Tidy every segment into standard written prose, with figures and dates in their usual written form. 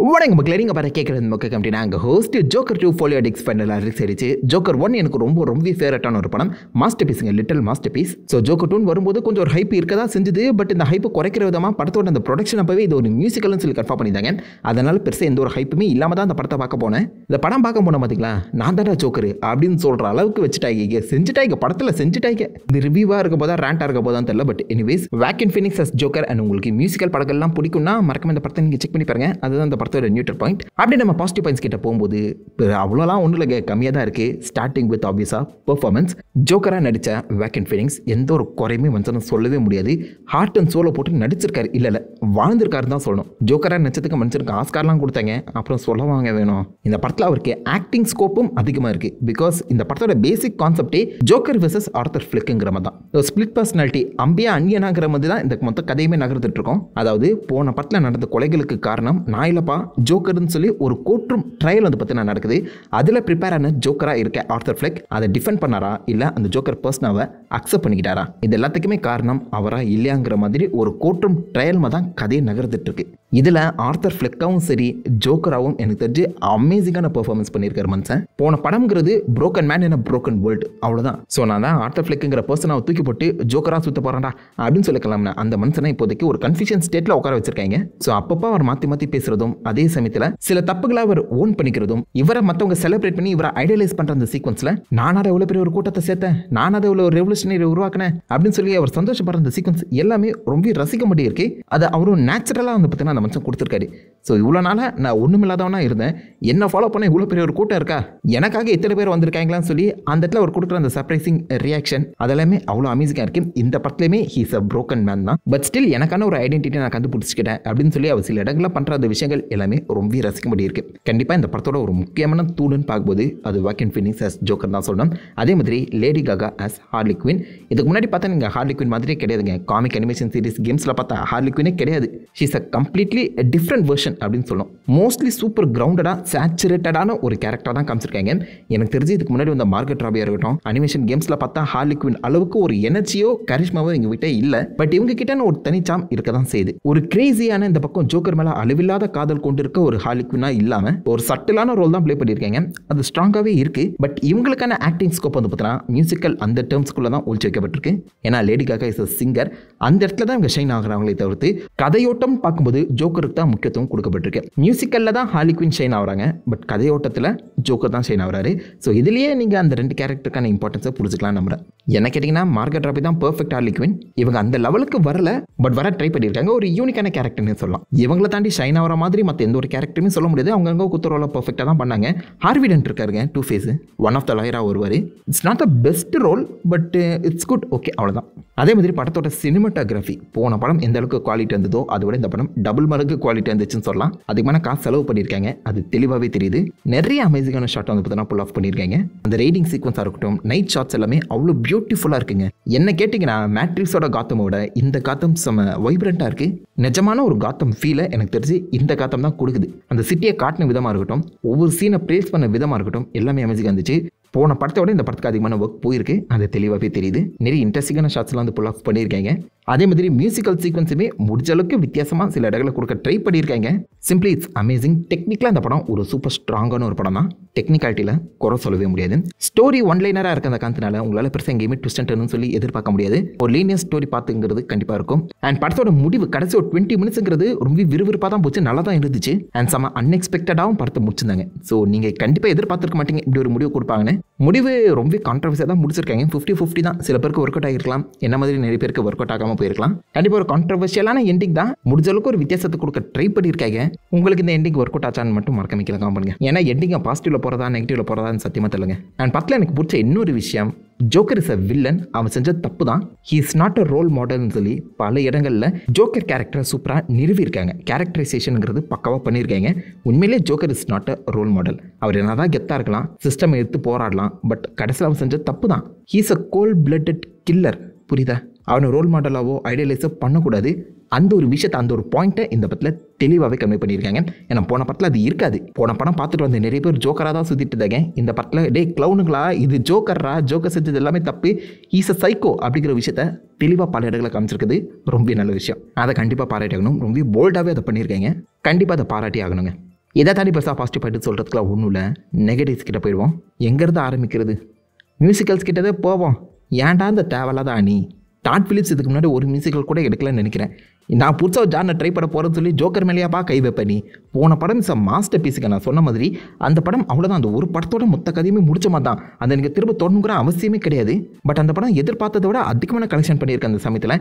வணக்கம் மக்களே, நீங்கள் பார்த்து கேட்குறது மக்கள் கம்பெனி. நாங்கள் ஹோஸ்ட் ஜோக்கர் 2 ஃபோலியோ டிக்ஸ் ஃபைனல் ரிலீஸ். ஜோக்கர் 1 எனக்கு ரொம்ப ஃபேவரட்டான ஒரு படம். மாஸ்டர் பீஸுங்க, little masterpiece. So Joker 2 வரும்போது கொஞ்சம் ஒரு ஹைப் இருக்க தான் செஞ்சுது. பட் இந்த ஹைப்பு குறைக்கிற விதமாக படத்தோட அந்த ப்ரொடக்ஷன் அப்பவே இது ஒரு மியூசிக்கல்னு சொல்லி கன்ஃபார்ம் பண்ணியிருந்தாங்க. அதனால் பெருசாக எந்த ஒரு ஹைப்புமே இல்லாமல் தான் அந்த படத்தை பார்க்க போனேன். இந்த படம் பார்க்க போனேன் பார்த்தீங்களா, நான் தானே ஜோக்கர் அப்படின்னு சொல்கிற அளவுக்கு வச்சுட்டாங்க, செஞ்சுட்டாங்க, படத்தில் செஞ்சுட்டாங்க. இந்த ரிவ்யூவாக இருக்க போதா ரேண்டாக இருக்க போதான் தெரியல. But anyways, Joaquin Phoenix as joker and உங்களுக்கு மியூசிக்கல் படங்கள்லாம் பிடிக்கும்னா மறக்காம இந்த படத்தை நீங்கள் செக் பண்ணி பாருங்க. அதுதான் இந்த படத்தோட நியூட்ரல் பாயிண்ட். அப்படி நம்ம பாசிட்டிவ் பாயிண்ட்ஸ் கிட்ட போகும்போது அவ்வளோலாம் ஒன்றும் இல்லை, கம்மியாக தான் இருக்குது. ஸ்டார்டிங் வித் ஆப்வியஸாக பெர்ஃபார்மன்ஸ். ஜோக்கராக நடித்த வாக்கின் ஃபீனிக்ஸ் எந்த ஒரு குறையுமே வந்து சொல்லவே முடியாது. ஹார்ட் அண்ட் சோலை போட்டு நடிச்சிருக்காரு, இல்லை வாழ்ந்திருக்காரு தான் சொல்லணும். ஜோக்கராக நடிச்சதுக்கு மனுஷனுக்கு ஆஸ்கார்லாம் கொடுத்தாங்க. அப்புறம் சொல்ல வாங்க வேணும், இந்த படத்தில் அவருக்கு ஆக்டிங் ஸ்கோப்பும் அதிகமாக இருக்குது. பிகாஸ் இந்த படத்தோட பேசிக் கான்செப்டே ஜோக்கர் வெர்சஸ் ஆர்தர் ஃபிளிக்குங்கிற மாதிரி தான். ஸ்பிளிட் பர்சனாலிட்டி அம்பியா அன்னியனாங்கிற மாதிரி தான் இந்த மொத்த கதையுமே நகர்ந்துட்டு இருக்கோம். அதாவது போன படத்தில் நடந்த கொலைகளுக்கு காரணம் நான் இல்லப்பா ஜோக்கர்னு சொல்லி ஒரு கோர்ட்ரூம் ட்ரையல் வந்து பார்த்தீங்கன்னா நடக்குது. அதில் ப்ரிப்பேர் ஆன ஜோக்கராக இருக்க ஆர்தர் ஃபிளிக் அதை டிஃபெண்ட் பண்ணாரா, இல்லை அந்த ஜோக்கர் பர்சனாவை அக்செப்ட் பண்ணிக்கிட்டாரா, இது எல்லாத்துக்குமே காரணம் அவரா இல்லையாங்கிற மாதிரி ஒரு கோர்ட்ரூம் ட்ரையல் தான் கதையை நகர்ந்துட்டு இருக்கு. இதில் ஆர்தர் ஃபிளிக்காவும் சரி ஜோக்கராகவும் எனக்கு தெரிஞ்சு அமேசிங்கான பெர்ஃபார்மன்ஸ் பண்ணியிருக்காரு மனுஷன். போன படம்ங்கிறது broken man in a broken world, அவ்வளோதான். ஸோ நான் தான் ஆர்தர் ஃபிளிக்குங்கிற பர்சனாவை தூக்கி போட்டு ஜோக்கராக சுற்ற போகிறான்டா அப்படின்னு சொல்லிக்கலாம்னா அந்த மனுஷனை இப்போதைக்கு ஒரு கன்ஃபியூஷன் ஸ்டேட்டில் உட்கார வச்சிருக்காங்க. ஸோ அப்பப்போ அவர் மாற்றி பேசுறதும், அதே சமயத்தில் சில தப்புகளை அவர் ஓன் பண்ணிக்கிறதும், இவரை மற்றவங்க செலிப்ரேட் பண்ணி இவரை ஐடியலைஸ் பண்ணுற அந்த சீக்வன்ஸில் நான் அதை எவ்வளோ பெரிய ஒரு கூட்டத்தை சேர்த்தேன், நான் அதை எவ்வளோ ஒரு ரெவல்யூஷனரி உருவாக்கினேன் அப்படின்னு சொல்லி அவர் சந்தோஷப்படுற அந்த சீக்வன்ஸ் எல்லாமே ரொம்ப ரசிக்க முடியும் இருக்கு. அதை அவரும் நேச்சுரலாக வந்து பார்த்தீங்கன்னா அந்த மனுஷன் கொடுத்துருக்காரு. ஸோ இவ்வளோ நாளாக நான் ஒன்றும் இல்லாதவனா இருந்தேன், என்ன ஃபாலோ பண்ண இவ்வளோ பெரிய ஒரு கூட்டம் இருக்கா, எனக்காக இத்தனை பேர் வந்திருக்காங்களான்னு சொல்லி அந்த இடத்துல அவர் கொடுக்குற அந்த சர்ப்ரைசிங் ரியாக்ஷன் அதெல்லாமே அவ்வளோ அமேசிங்காக இருக்கு. இந்த படத்துலையுமே ஹீஸ் அ புரோக்கன் மேன் தான். பட் ஸ்டில் எனக்கான ஒரு ஐடென்டிட்டி நான் கண்டுபிடிச்சிக்கிட்டேன் அப்படின்னு சொல்லி அவர் சில இடங்களில் பண்ணுற அந்த விஷயங்கள் எல்லாமே ரொம்ப ரசிக்க முடியிருக்கு. கண்டிப்பாக இந்த படத்தோட ஒரு முக்கியமான தூணுன்னு பார்க்கும்போது அது வாக்கின் ஃபீனிக்ஸ் அஸ் ஜோக்கர் தான் சொல்லணும். அதே மாதிரி Lady Gaga as Harley Quinn. இதுக்கு முன்னாடி பார்த்தா நீங்கள் ஹார்லி குயின் மாதிரியே கிடையாதுங்க. காமிக் அனிமேஷன் சீரிஸ் கேம்ஸில் பார்த்தா ஹார்லி குயினே கிடையாது. She's a completely different version அப்படின்னு சொல்லணும். மோஸ்ட்லி சூப்பர் கிரவுண்டடாக சேச்சுரேட்டடான ஒரு கேரக்டர் தான் காமிச்சிருக்காங்க. எனக்கு தெரிஞ்சு இதுக்கு முன்னாடி வந்த மார்கெட் ராபியாக இருக்கட்டும், அனிமேஷன் கேம்ஸில் பார்த்தா ஹார்லி குயின் அளவுக்கு ஒரு எனர்ஜியோ கரிஷ்மாவோ எங்கள் கிட்டே இல்லை. பட் இவங்க கிட்ட ஒரு தனிச்சாம் இருக்க தான் செய்யுது. ஒரு கிரேசியான இந்த பக்கம் ஜோக்கர் மேலே அளவில்லாத காதல் கொண்டு இருக்க ஒரு ஹார்லி குயினா இல்லாமல் ஒரு சட்டிலான ரோல் தான் ப்ளே பண்ணியிருக்காங்க. அது ஸ்ட்ராங்காகவே இருக்கு. பட் இவங்களுக்கான ஆக்டிங் ஸ்கோப் வந்து பார்த்தீங்கன்னா மியூசிக்கல் அந்த டேர்ம்ஸ்குள்ளே தான் ஒழிச்சு வைக்கப்பட்டிருக்கு. ஏன்னா lady Kaka is a singer, அந்த இடத்துல தான் இவங்க ஷைன் ஆகிறாங்களே தவிர்த்து கதையோட்டம் பார்க்கும்போது ஜோக்கருக்கு தான் முக்கியத்துவம் கொடுக்கப்பட்டிருக்கு. மியூசிக்கலில் தான் ஹார்லி குயின் ஷைன் ஆகிறாங்க, பட் கதையோட்டத்தில் ஜோக்கர் தான் ஷைன் ஆகிறாரு. ஸோ இதுலேயே நீங்கள் அந்த ரெண்டு கேரக்டருக்கான இம்பார்ட்டன்ஸை புரிஞ்சுக்கலாம் நம்புறேன். என்ன கேட்டிங்கன்னா மார்கெட் ராபி தான் பெர்ஃபெக்ட் ஹார்லி குயின். இவங்க அந்த லெவலுக்கு வரல, பட் வர ட்ரை பண்ணியிருக்காங்க. ஒரு யூனிக்கான கேரக்டர்னு சொல்லலாம். இவங்களை தாண்டி ஷைன் ஆகிற மாதிரி மற்ற எந்த ஒரு கேரக்டருமே சொல்ல முடியாது. அவங்க குத்துரோல பெர்ஃபெக்டாக தான் பண்ணாங்க. ஹார்வி டென்ட் இருக்காருங்க, two face one of the லாயராக வருவார். It's not the best role, but it's good, okay, அவ்வளோதான். அதே மாதிரி படத்தோட சினிமாட்டோகிராஃபி, போன படம் எந்த அளவுக்கு குவாலிட்டி இருந்ததோ அதை விட இந்த படம் டபுள் மடங்கு குவாலிட்டி இருந்துச்சுன்னு சொல்லலாம். அதிகமான காசு செலவு பண்ணியிருக்காங்க, அது தெளிவாகவே தெரியுது. நிறைய அமேசிங்கான ஷாட் வந்து பார்த்தீங்கன்னா புல் ஆஃப் பண்ணியிருக்காங்க. அந்த ரைடிங் சீக்வன்ஸாக இருக்கட்டும், நைட் ஷாட்ஸ் எல்லாமே அவ்வளோ பியூட்டிஃபுல்லாக இருக்குங்க. என்ன கேட்டிங்கன்னா மேட்ரிக்ஸோட காத்தமோட இந்த காத்தம் செம வைப்ரண்ட்டாக இருக்குது. நிஜமான ஒரு காத்தம் ஃபீலை எனக்கு தெரிஞ்சு இந்த காத்தம் தான் கொடுக்குது. அந்த சிட்டியை காட்டின விதமாக இருக்கட்டும், ஒவ்வொரு சீனை ப்ளேஸ் பண்ண விதமாக இருக்கட்டும், எல்லாமே அமேசிங்காக இருந்துச்சு. போன படத்தோட இந்த படத்துக்கு அதிகமான ஒர்க் போயிருக்கு, அது தெளிவாகவே தெரியுது. நிறைய இன்ட்ரெஸ்டிங்கான ஷாட்ஸ்லாம் வந்து புல் ஆஃப் பண்ணியிருக்காங்க. அதே மாதிரி மியூசிக்கல் சீக்வன்ஸுமே முடிஞ்ச அளவுக்கு வித்தியாசமாக சில இடங்களை கொடுக்க ட்ரை பண்ணியிருக்காங்க. Simply it's amazing. டெக்னிக்கலாக அந்த படம் ஒரு சூப்பர் ஸ்ட்ராங்கான ஒரு படம் தான். டெக்னிக்காலிட்டியில் குறை சொல்லவே முடியாது. ஸ்டோரி ஒன்லைனராக இருக்க அந்த காரணத்தினால உங்களால் பெருசாக எங்கேயுமே ட்விஸ்ட் அண்ட் டர்ன்னு சொல்லி எதிர்பார்க்க முடியாது. ஒரு லீனியர் ஸ்டோரி பார்த்துங்கிறது கண்டிப்பாக இருக்கும். அண்ட் படத்தோட முடிவு கடைசி ஒரு 20 மினிட்ஸுங்கிறது ரொம்ப விறுவிறுப்பாக தான் போச்சு, நல்லா தான் இருந்துச்சு. அண்ட் செம்ம அன்எக்ஸ்பெக்டடாகவும் படத்தை முடிச்சிருந்தாங்க. ஸோ நீங்கள் கண்டிப்பாக எதிர்பார்த்துருக்க மாட்டீங்க இப்படி ஒரு முடிவு கொடுப்பாங்கன்னு. முடிவு ரொம்ப கான்ட்ரவர்சியாக தான் முடிச்சிருக்காங்க. 50-50 தான். சில பேருக்கு ஒர்க் அவுட் ஆகிருக்கலாம், என்ன மாதிரி நிறைய பேருக்கு ஒர்க் அவுட் ஆகாமல் போயிருக்கலாம். கண்டிப்பாக ஒரு கான்ட்ரவர்ஷியலான எண்டிங் தான். முடிஞ்ச அளவுக்கு ஒரு வித்தியாசத்தை கொடுக்க ட்ரை பண்ணியிருக்காங்க. உங்களுக்கு இந்த எண்டிங் ஒர்க் அவுட் ஆச்சான்னு மட்டும் மறக்காம கீழே கமெண்ட் பண்ணுங்க. ஏன்னா எண்டிங்கை பாசிட்டிவ்ல போகிறதா நெகட்டிவ்ல போகிறதான்னு சத்தியமாக தெரியல. அண்ட் படத்தில் எனக்கு பிடிச்ச இன்னொரு விஷயம், ஜோக்கர் இஸ் அ வில்லன். அவன் செஞ்ச தப்பு தான். He is not a role மாடல்னு சொல்லி பல இடங்களில் ஜோக்கர் கேரக்டரை சூப்பராக நிறுவியிருக்காங்க. கேரக்டரைசேஷனுங்கிறது பக்காவாக பண்ணியிருக்காங்க. உண்மையிலே Joker is not a role model. அவர் என்னதான் கெத்தாக இருக்கலாம், சிஸ்டம் எடுத்து போராடலாம், பட் கடைசியில் அவன் செஞ்ச தப்பு தான். He is a cold blooded killer. புரியுதா? அவனை ரோல் மாடலாவோ ஐடியலைஸோ பண்ணக்கூடாது. அந்த ஒரு விஷயத்தை, அந்த ஒரு பாயிண்ட்டை இந்த படத்தில் தெளிவாகவே கன்வே பண்ணியிருக்காங்க. ஏன்னா போன படத்தில் அது இருக்காது. போன படம் பார்த்துட்டு வந்து நிறைய பேர் ஜோக்கராக தான் சுற்றிட்டு இருந்தாங்க. இந்த படத்தில் டே க்ளவுனுங்களா, இது ஜோக்கர்ரா, ஜோக்கர் செஞ்சது எல்லாமே தப்பு, ஈஸ் அ சைக்கோ அப்படிங்கிற விஷயத்த தெளிவாக பல இடங்களை காமிச்சிருக்குது. ரொம்ப நல்ல விஷயம். அதை கண்டிப்பாக பாராட்டி ஆகணும். ரொம்ப போல்டாகவே அதை பண்ணியிருக்காங்க. கண்டிப்பாக அதை பாராட்டி ஆகணுங்க. இதை தாண்டி பெருசாக பாசிட்டிவ் பாயிண்ட் சொல்கிறதுக்குலாம் ஒன்றும் இல்லை. நெகட்டிவ்ஸ் கிட்ட போயிடுவோம். எங்கேருந்து ஆரம்பிக்கிறது? மியூசிக்கல்ஸ் கிட்டதே போவோம். ஏன்டா இந்த தேவையில்லாத அணி? டாட் பிலிப்ஸ் இதுக்கு முன்னாடி ஒரு மியூசிக்கல் கூட எடுக்கலன்னு நினைக்கிறேன். நான் புதுசாக ஜானை ட்ரை பண்ண போகிறேன்னு சொல்லி ஜோக்கர் மேலேயாப்பா கை வைப்ப நீ. போன படம் இஸ் மாஸ்டர் பீஸுக்கு. நான் சொன்ன மாதிரி அந்த படம் அவ்வளோதான். அந்த ஒரு படத்தோட மொத்த கதையுமே முடிச்ச மாதிரி தான். அந்த எனக்கு திரும்ப தொடங்குற அவசியமே கிடையாது. பட் அந்த படம் எதிர்பார்த்ததை விட அதிகமான கலெக்ஷன் பண்ணியிருக்கேன் அந்த சமயத்தில்.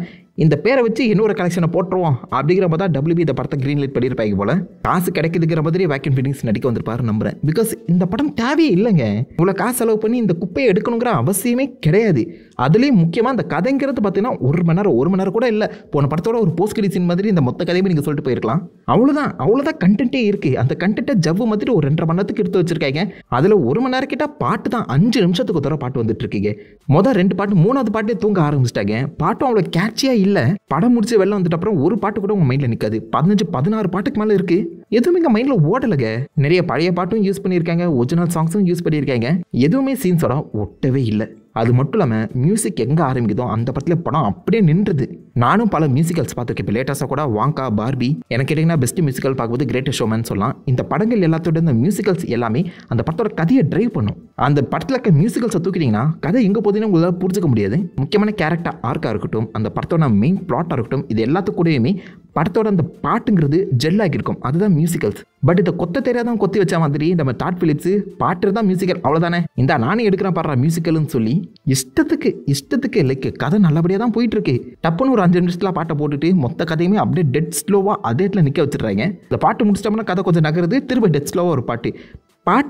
இந்த பேரை வச்சு இன்னொரு கலெக்ஷனை போட்டுருவோம் அப்படிங்கிற மாதிரி தான் WB இந்த படத்தை க்ரீன் லைட் பண்ணியிருப்பாங்க போல. காசு கிடைக்குதுங்கிற மாதிரி வாக்கின் ஃபீனிக்ஸ் நடிக்க வந்திருப்பாரு நம்புறேன். பிகாஸ் இந்த படம் தேவையே இல்லைங்க. இவ்வளோ காசு செலவு பண்ணி இந்த குப்பையை எடுக்கணுங்கிற அவசியமே கிடையாது. அதுலேயும் முக்கியமாக அந்த கதைங்கிறது பார்த்தீங்கன்னா 1 மணி நேரம் கூட இல்லை. போன படத்தோட ஒரு போஸ்ட் கிரெடிட் சீன் மாதிரி இந்த மொத்த கதையுமே நீங்கள் சொல்லிட்டு போயிருக்கலாம். அவ்வளோதான் கண்டென்ட்டே இருக்குது. அந்த கண்டென்ட்டை ஜவ்வு மாதிரி ஒரு 2.5 மணி நேரத்துக்கு எடுத்து வச்சிருக்காங்க. அதில் 1 மணி நேரம் கிட்ட பாட்டு தான் 5 நிமிஷத்துக்கு ஒரு தடவை பாட்டு வந்துட்டு இருக்கீங்க. மொதல் 2 பாட்டு 3வது பாட்டே தூங்க ஆரம்பிச்சிட்டாங்க. பாட்டும் அவ்வளோ கேட்சியாக இல்லை. படம் முடிச்சு வெளில வந்துட்டு அப்புறம் ஒரு பாட்டு கூட உங்கள் மைண்டில் நிற்காது. 15-16 பாட்டுக்கு மேலே இருக்குது. எதுவுமே எங்கள் மைண்டில் ஓடலைங்க. நிறைய பழைய பாட்டும் யூஸ் பண்ணியிருக்காங்க, ஒரிஜினல் சாங்ஸும் யூஸ் பண்ணியிருக்காங்க. எதுவுமே சீன்ஸோட ஒட்டவே இல்லை. அது மட்டும் இல்லாமல் மியூசிக் எங்கே ஆரம்பிக்குதோ அந்த படத்தில் படம் அப்படியே நின்றுது. நானும் பல மியூசிக்கல்ஸ் பார்த்துருக்கேன். இப்போ லேட்டஸ்ட்டாக கூட வாங்கா, பார்பி, எனக்கு கேட்டிங்கன்னா பெஸ்ட் மியூசிக்கல் பார்க்கும்போது கிரேட்டஸ்ட் ஷோமேன் சொல்லலாம். இந்த படங்கள் எல்லாத்தோட இந்த மியூசிக்கல்ஸ் எல்லாமே அந்த படத்தோட கதையை ட்ரைவ் பண்ணும். அந்த படத்தில் இருக்க மியூசிக்கல்ஸை தூக்கிட்டீங்கன்னா கதை எங்கே போகுதுன்னு உங்களால் புரிஞ்சுக்க முடியாது. முக்கியமான கேரக்டர் ஆர்க்காக இருக்கட்டும், அந்த படத்தோட மெயின் பிளாட்டாக இருக்கட்டும், இது எல்லாத்துக்கூடயுமே படத்தோட அந்த பாட்டுங்கிறது ஜெல்லாகி இருக்கும். அதுதான் மியூசிக்கல்ஸ். பட் இதை கொத்த தெரியாதான் கொத்தி வச்ச மாதிரி நம்ம டாட் பிலிப்ஸ் பாட்டு தான் மியூசிக்கல் அவ்வளோதானே, இந்த நானே எடுக்கிறேன் பாடுற மியூசிக்கல்னு சொல்லி இஷ்டத்துக்கு லைக் கதை நல்லபடியாக தான் போயிட்டு இருக்கு. டப்புன்னு ஒரு 5 நிமிஷத்தில் பாட்டை போட்டுட்டு மொத்த கதையுமே அப்படியே டெட் ஸ்லோவாக அதே இடத்துல நிற்க வச்சுடுறாங்க. இந்த பாட்டு முடிச்சிட்டோம்னா கதை கொஞ்சம் நகருது, திரும்ப டெட் ஸ்லோவாக ஒரு பாட்டு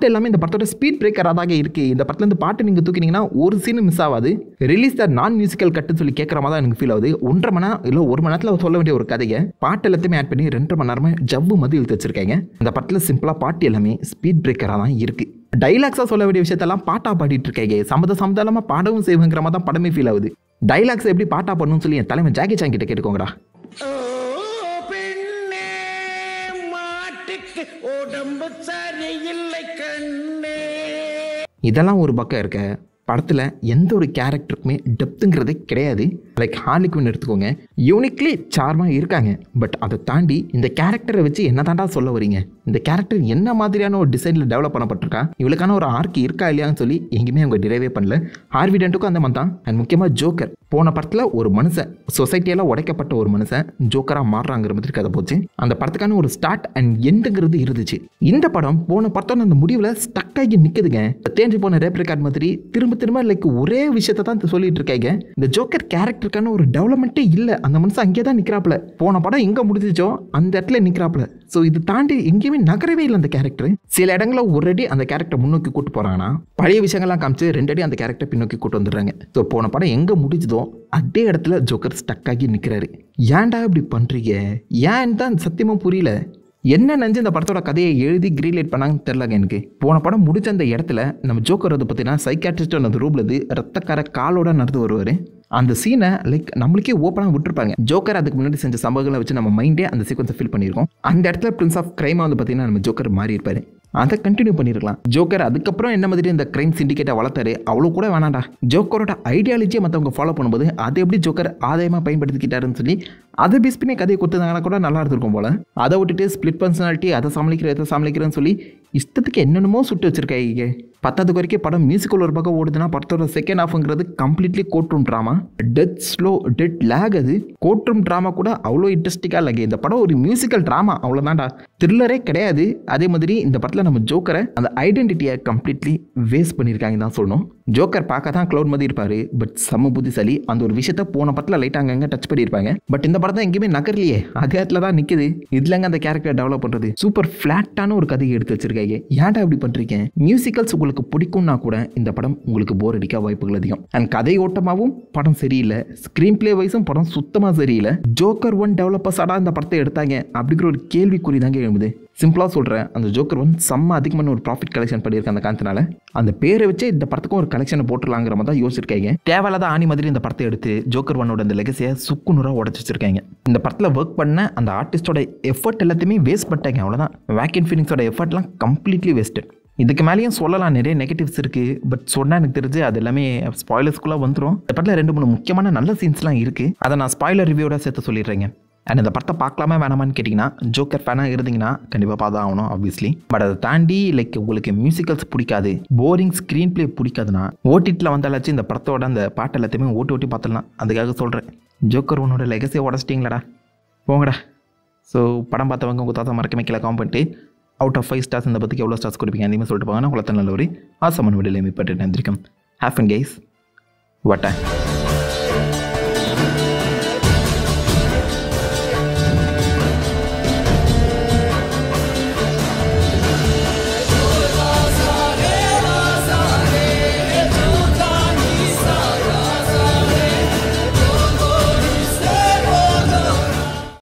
எல்லாமே இந்த படத்தோட ஸ்பீட் பிரேக்கராக தான் இருக்குது. இந்த படத்தில் இந்த பாட்டு நீங்கள் தூக்கினீங்கன்னா ஒரு சீனு மிஸ் ஆகாது. ரிலீஸ் த நான் மியூசிக்கல் கட்டுன்னு சொல்லி கேட்குற மாதிரி தான் எனக்கு ஃபீல் ஆகுது. 1.5 மணி நேரம் இல்லை 1 மணி நேரத்தில் சொல்ல வேண்டிய ஒரு கதையை பாட்டு எல்லாத்தையுமே ஆட் பண்ணி 2.5 மணி நேரமாக ஜவ்வு மதி இழுத்து வச்சிருக்காங்க. இந்த படத்தில் சிம்பிளாக பாட்டு எல்லாமே ஸ்பீட் பிரேக்கராக தான் இருக்குது. டைலாக்ஸாக சொல்ல வேண்டிய விஷயத்தெல்லாம் பாட்டாக பாடிட்டு இருக்காங்க. சம்மதம் இல்லாமல் பாடவும் செய்வங்கிற மாதிரி தான் படமே ஃபீல் ஆகுது. டைலாக்ஸ் எப்படி பாட்டாக பண்ணணும்னு சொல்லி என் தலைமை ஜாக்கி சான் கிட்ட கேட்டுக்கோங்கடா. இதெல்லாம் ஒரு பக்கம் இருக்க, படத்தில் எந்த ஒரு கேரக்டருக்குமே டெப்த்துங்கிறதே கிடையாது. லைக் ஹார்லி குயின் எடுத்துக்கோங்க, யூனிக்லி சார்மாக இருக்காங்க. பட் அதை தாண்டி இந்த கேரக்டரை வச்சு என்ன தாண்டா சொல்ல வரீங்க? இந்த கேரக்டர் என்ன மாதிரியான ஒரு டிசைனில் டெவலப் பண்ணப்பட்டிருக்கா, இவளுக்கான ஒரு ஆர்க் இருக்கா இல்லையான்னு சொல்லி எங்கேயுமே அவங்க டிரைவே பண்ணல. ஹார்வி டென்ட்டுக்கும் அந்த மாதிரி தான். அண்ட் முக்கியமாக ஜோக்கர் போன படத்தில் ஒரு மனுஷன், சொசைட்டியெல்லாம் உடைக்கப்பட்ட ஒரு மனுஷன் ஜோக்கராக மாறுறாங்கிற மாதிரி கதை போச்சு. அந்த படத்துக்கான ஒரு ஸ்டார்ட் அண்ட் எண்டுங்கிறது இருந்துச்சு. இந்த படம் போன படத்தோட அந்த முடிவில் ஸ்டக் ஆகி நிற்குதுங்க. தேஞ்சு போன ரேப் ரெக்கார்ட் மாதிரி திரும்ப லைக் ஒரே விஷயத்தை தான் சொல்லிட்டு இருக்காங்க. இந்த ஜோக்கர் கேரக்டருக்கான ஒரு டெவலப்மெண்ட்டே இல்லை. அந்த மனுஷன் அங்கே தான் நிற்கிறாப்புல. போன படம் எங்கே முடிஞ்சிச்சோ அந்த இடத்துல நிற்கிறாப்புல. ஸோ இது தாண்டி எங்கேயுமே நகரவே இல்லை அந்த கேரக்டர். சில இடங்களில் ஒரேடி அந்த கேரக்டர் முன்னோக்கி கூட்டு போகிறாங்கன்னா பழைய விஷயங்கள்லாம் காமிச்சு 2 அடி அந்த கேரக்டர் பின்னோக்கி கூட்டு வந்துடுறாங்க. ஸோ போன படம் எங்கே முடிஞ்சதோ அதே இடத்துல ஜோக்கர் ஸ்டக் ஆகி நிற்கிறாரு. ஏன்டா இப்படி பண்ணுறீங்க? ஏன் தான் சத்தியமாக புரியல. என்ன நினச்சி இந்த படத்தோட கதையை எழுதி கிரீன்லைட் பண்ணாங்கன்னு தெரிலங்க எனக்கு. போன படம் முடிச்ச அந்த இடத்துல நம்ம ஜோக்கர் வந்து பார்த்தீங்கன்னா சைக்காட்ரிஸ்ட் அந்த ரூம்லேருந்து ரத்தக்கார காலோட நடந்து வருவார். அந்த சீனை லைக் நம்மளுக்கே ஓப்பனாக விட்டுருப்பாங்க. ஜோக்கர் அதுக்கு முன்னாடி செஞ்ச சம்பவங்களை வச்சு நம்ம மைண்டே அந்த சீக்வன்ஸை ஃபீல் பண்ணியிருக்கோம். அந்த இடத்துல பிரின்ஸ் ஆஃப் கிரைமாக வந்து பார்த்தீங்கன்னா நம்ம ஜோக்கர் மாறி இருப்பார். அதை கண்டினியூ பண்ணியிருக்கலாம். ஜோக்கர் அதுக்கப்புறம் என்ன மாதிரி இந்த கிரைம் சிண்டிகேட்டை வளர்த்தாரு, அவ்வளோ கூட வேணாண்டா. ஜோக்கரோட ஐடியாலஜியை மற்றவங்க ஃபாலோ பண்ணும்போது அதை எப்படி ஜோக்கர் ஆதாயமாக பயன்படுத்திக்கிட்டாருன்னு சொல்லி அதை பேஸ் பண்ணி கதையை கொடுத்துருந்தாங்கன்னா கூட நல்லா இருந்திருக்கும் போல. அதை விட்டுட்டு ஸ்பிளிட் பர்சனாலிட்டி, அதை சமாளிக்கிறேன்னு சொல்லி இஷ்டத்துக்கு என்னென்னமோ சுட்டு வச்சிருக்காங்க. 10வது வரைக்கும் படம் மியூசிக்கல் ஒரு பக்கம் ஓடுதுன்னா படத்தோட செகண்ட் ஹாஃப்ங்கிறது completely courtroom drama. Dead slow dead lag. அது கோர்ட் ரூம் ட்ராமா கூட அவ்வளோ இன்ட்ரெஸ்டிங்காக இல்லைங்க. இந்த படம் ஒரு மியூசிக்கல் ட்ராமா அவ்வளோதான்டா, த்ரில்லரே கிடையாது. அதே மாதிரி இந்த படத்தில் நம்ம ஜோக்கரை அந்த ஐடென்டிட்டியை கம்ப்ளீட்லி வேஸ்ட் பண்ணியிருக்காங்க தான் சொல்லணும். ஜோக்கர் பார்க்க தான் க்ளவுட் மாதிரி இருப்பார், பட் செம்ம புத்திசாலி. அந்த ஒரு விஷயத்த போன படத்தில் லைட்டாக அங்கங்கே டச் பண்ணியிருப்பாங்க. பட் இந்த படத்தை எங்கேயுமே நகரலையே, அதே இடத்துல தான் நிற்குது. இதுலங்க அந்த கேரக்டர் டெவலப் பண்ணுறது சூப்பர் ஃப்ளாட்டான ஒரு கதையை எடுத்து வச்சிருக்காங்க. ஏன்டா இப்படி பண்ணுறீங்க? மியூசிக்கல்ஸ் உங்களுக்கு பிடிக்கும்னா கூட இந்த படம் உங்களுக்கு போர் அடிக்க வாய்ப்புகள் அதிகம். அண்ட் கதை ஓட்டமாகவும் படம் சரியில்லை, ஸ்க்ரீன் பிளே வைஸும் படம் சுத்தமாக சரியில்லை. ஜோக்கர் 1 டெவலப்பர்ஸாடா இந்த படத்தை எடுத்தாங்க அப்படிங்கிற ஒரு கேள்விக்குறி தாங்க எழுதுது. சிம்பிளாக சொல்கிறேன், அந்த ஜோக்கர் 1 செம்ம அதிகமான ஒரு ப்ராஃபிட் கலெக்ஷன் பண்ணியிருக்க அந்த காரணத்தினால அந்த பேரை வச்சு இந்த படத்துக்கும் ஒரு கலெக்ஷனை போட்டுடலாங்கிற மாதிரி தான் யோசிச்சிருக்காங்க. தேவையில்லாத ஆணி மாதிரி இந்த படத்தை எடுத்து ஜோக்கர் 1ஓட அந்த லெகசியை சுக்குநூறாக உடச்சி வச்சிருக்காங்க. இந்த படத்தில் ஒர்க் பண்ண அந்த ஆர்டிஸ்டோட எஃபர்ட் எல்லாத்தையுமே வேஸ்ட் பண்ணிட்டாங்க. அவ்வளோதான். வாக்கின் ஃபீனிக்ஸோட எஃபர்ட்லாம் கம்ப்ளீட்லி வேஸ்ட்டு. இதுக்கு மேலேயும் சொல்லலாம், நிறைய நெகட்டிவ்ஸ் இருக்குது. பட் சொன்னால் எனக்கு தெரிஞ்சு அது எல்லாமே ஸ்பாய்லர்ஸ்குள்ளே வந்துடும். இந்த படத்தில் 2-3 முக்கியமான நல்ல சீன்ஸ்லாம் இருக்குது. அதை நான் ஸ்பாய்லர் ரிவ்யூவோட சேர்த்து சொல்லிடுறேங்க. அண்ட் இந்த படத்தை பார்க்கலாமா வேணாமான்னு கேட்டிங்கன்னா ஜோக்கர் ஃபேனாக இருந்தீங்கன்னா கண்டிப்பாக பார்த்தா ஆகணும் ஆப்வியஸ்லி. பட் அதை தாண்டி லைக் உங்களுக்கு மியூசிக்கல்ஸ் பிடிக்காது, போரிங் ஸ்க்ரீன் பிளே பிடிக்காதுன்னா ஓடிடியில் வந்தாலாச்சும் இந்த படத்தோட அந்த பாட்டு எல்லாத்தையுமே ஓட்டி பார்த்துடலாம். அதுக்காக சொல்கிறேன், ஜோக்கர் உன்னோட லெகசியை உடச்சிட்டிங்களாடா, போங்கடா. ஸோ படம் பார்த்தவங்க உங்கள் தாத்தா மறக்கமே கீழே காம் பண்ணிட்டு அவுட் ஆஃப் 5 ஸ்டார்ஸ் இந்த பற்றிக்கு எவ்வளோ ஸ்டார்ஸ் கொடுப்பீங்க அதையுமே சொல்லிட்டு போங்க. நான் உங்களை நல்ல ஒரு ஆசமான வீடியோவில் மீட் பண்ணிட்டு இருந்திருக்கேன். Have fun guys. வாட்டா.